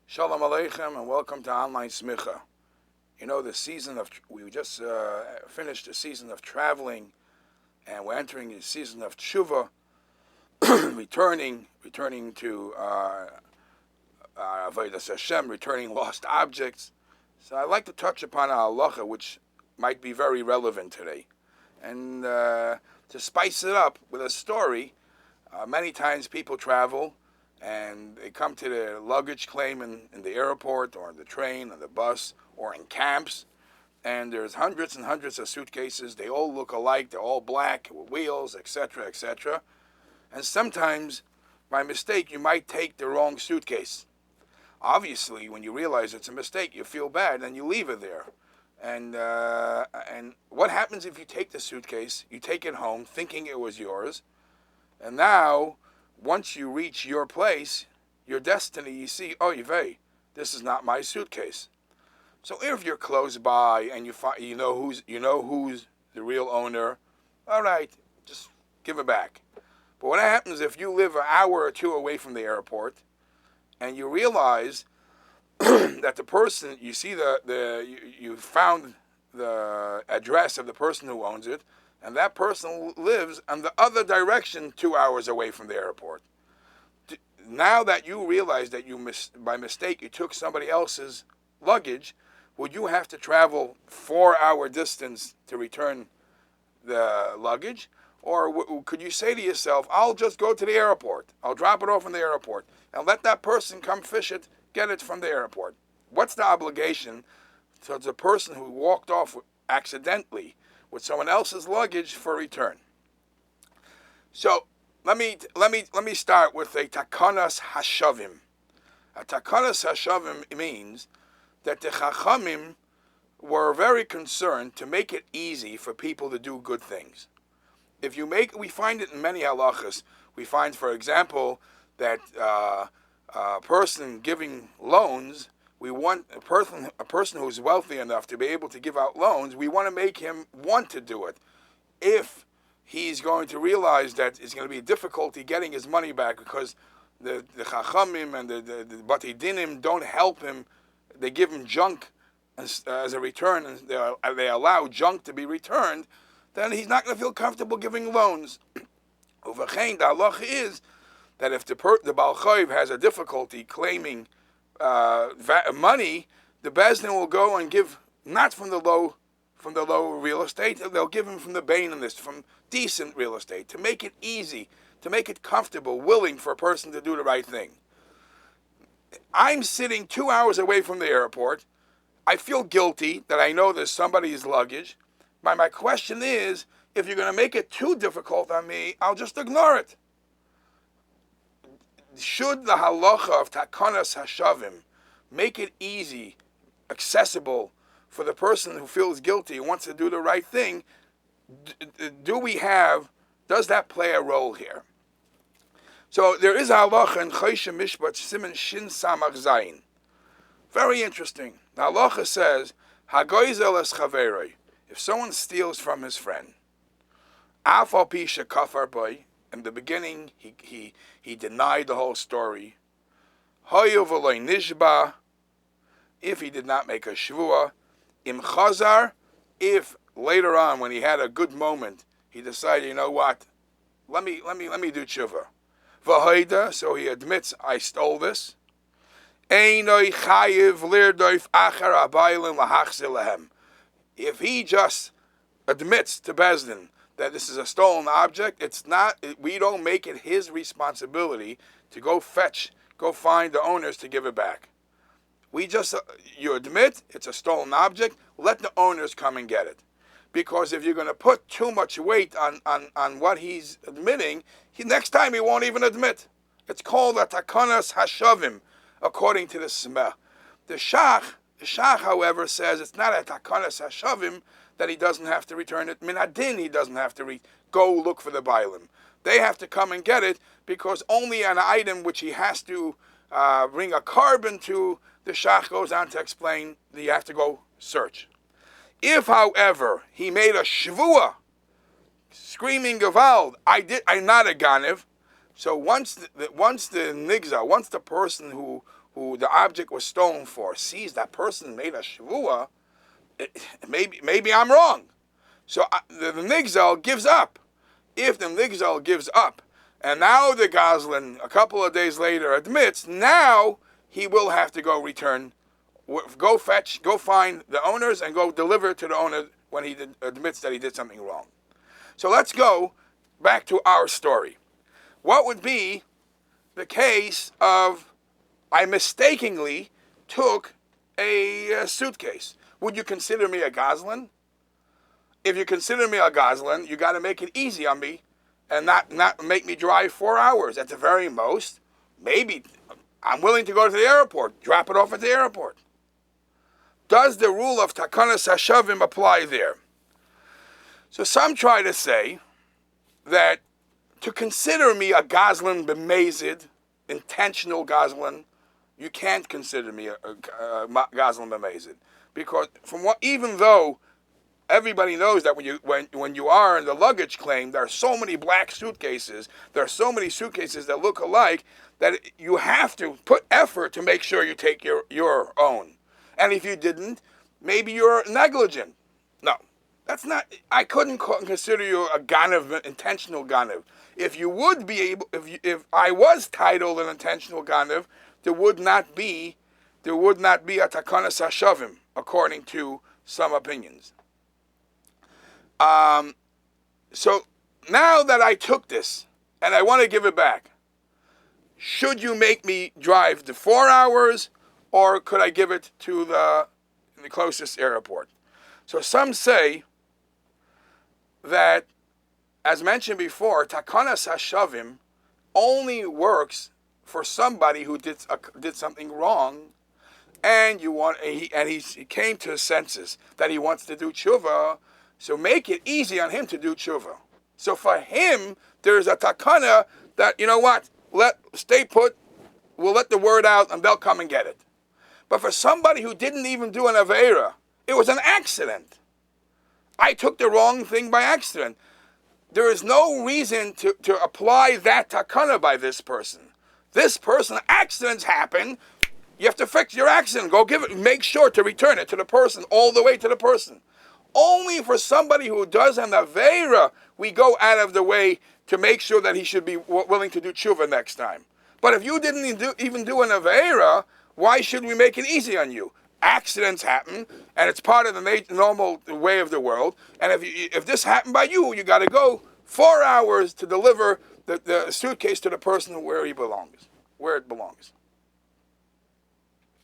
Shalom Aleichem and welcome to Online Smicha. You know, we just finished the season of traveling and we're entering the season of tshuva, returning to Avodas Hashem, returning lost objects. So I'd like to touch upon a halacha which might be very relevant today. And to spice it up with a story, many times people travel and they come to the luggage claim in the airport or in the train or the bus or in camps, and there's hundreds and hundreds of suitcases. They all look alike. They're all black with wheels, etc., etc. And sometimes, by mistake, you might take the wrong suitcase. Obviously, when you realize it's a mistake, you feel bad and you leave it there. And what happens if you take the suitcase, you take it home thinking it was yours, and now once you reach your place, your destiny, you see, oh, Yvei, this is not my suitcase. So if you're close by and you know who's the real owner, all right, just give it back. But what happens if you live an hour or two away from the airport and you realize that the person, you see you found the address of the person who owns it, and that person lives in the other direction 2 hours away from the airport. Now that you realize that by mistake you took somebody else's luggage, would you have to travel 4-hour distance to return the luggage? Or could you say to yourself, I'll just go to the airport, I'll drop it off in the airport, and let that person come fish it, get it from the airport? What's the obligation to the person who walked off accidentally with someone else's luggage for return? So let me start with a takanas hashavim. A takanas hashavim means that the chachamim were very concerned to make it easy for people to do good things. We find it in many halachas. We find, for example, that a person giving loans, we want a person who's wealthy enough to be able to give out loans, we want to make him want to do it. If he's going to realize that it's going to be difficulty getting his money back because the chachamim and the batei dinim don't help him, they give him junk as a return, and they allow junk to be returned, then he's not going to feel comfortable giving loans. Uvachein, the halacha is that if the Baal Chayv has a difficulty claiming money, the Bezdin will go and give not from the low real estate. They'll give him from the Bain in this, from decent real estate, to make it easy, to make it comfortable, willing for a person to do the right thing. I'm sitting 2 hours away from the airport. I feel guilty that I know there's somebody's luggage. My question is, if you're going to make it too difficult on me, I'll just ignore it. Should the halacha of takanas hashavim make it easy, accessible for the person who feels guilty and wants to do the right thing? Does that play a role here? So there is a halacha in Choshen Mishpat Siman Shin Samach Zayin. Very interesting. The halacha says, Hagoizel es chaveroi. If someone steals from his friend, Af al pi shekafar boy, in the beginning he denied the whole story. Hoyu v'loy nishba, if he did not make a shvua. Im chazar, if later on when he had a good moment he decided, you know what, let me do tshuva. V'hoida, so he admits, I stole this. Einoi chayiv lirdoif achar abaylim lahachzil lahem. If he just admits to Bezdin that this is a stolen object, we don't make it his responsibility to go find the owners to give it back. You admit it's a stolen object, let the owners come and get it. Because if you're going to put too much weight on what he's admitting, next time he won't even admit. It's called a takanas hashavim, according to the Smeh. The Shach, however, says it's not a takanas hashavim that he doesn't have to return it. Min hadin, he doesn't have to go look for the bailim. They have to come and get it because only an item which he has to bring a carbon to, the Shach goes on to explain that you have to go search. If, however, he made a shvua, screaming gavald, I'm not a ganiv. So once the nigza, once the person who who the object was stolen for sees that person made a shvua, maybe I'm wrong. So the nigzal gives up. If the nigzal gives up, and now the Goslin, a couple of days later, admits, now he will have to go return, go find the owners and go deliver it to the owner when he admits that he did something wrong. So let's go back to our story. What would be the case of I mistakenly took a suitcase? Would you consider me a Goslin? If you consider me a Goslin, you got to make it easy on me and not make me drive 4 hours. At the very most, maybe I'm willing to go to the airport, drop it off at the airport. Does the rule of Takanas Hashavim apply there? So some try to say that to consider me a Goslin b'mezid, intentional Goslin, you can't consider me a Goslin b'mezid. Because even though everybody knows that when you are in the luggage claim, there are so many black suitcases, there are so many suitcases that look alike, that you have to put effort to make sure you take your own. And if you didn't, maybe you're negligent. No, that's not. I couldn't consider you a ganav, intentional ganav. If you would be able, if I was titled an intentional ganav, there would not be a takanas hashavim, according to some opinions. So now that I took this and I want to give it back, should you make me drive the 4 hours, or could I give it to the closest airport? So some say that, as mentioned before, takanas hashavim only works for somebody who did something wrong, and he came to his senses that he wants to do tshuva. So make it easy on him to do tshuva. So for him, there's a takana that, you know what, stay put, we'll let the word out and they'll come and get it. But for somebody who didn't even do an aveira, it was an accident. I took the wrong thing by accident. There is no reason to apply that takana by this person. This person, accidents happen, you have to fix your accident. Go make sure to return it to the person, all the way to the person. Only for somebody who does an aveira, we go out of the way to make sure that he should be willing to do tshuva next time. But if you didn't even do an aveira, why should we make it easy on you? Accidents happen, and it's part of the normal way of the world. And if this happened by you, you got to go 4 hours to deliver the suitcase to the person where it belongs.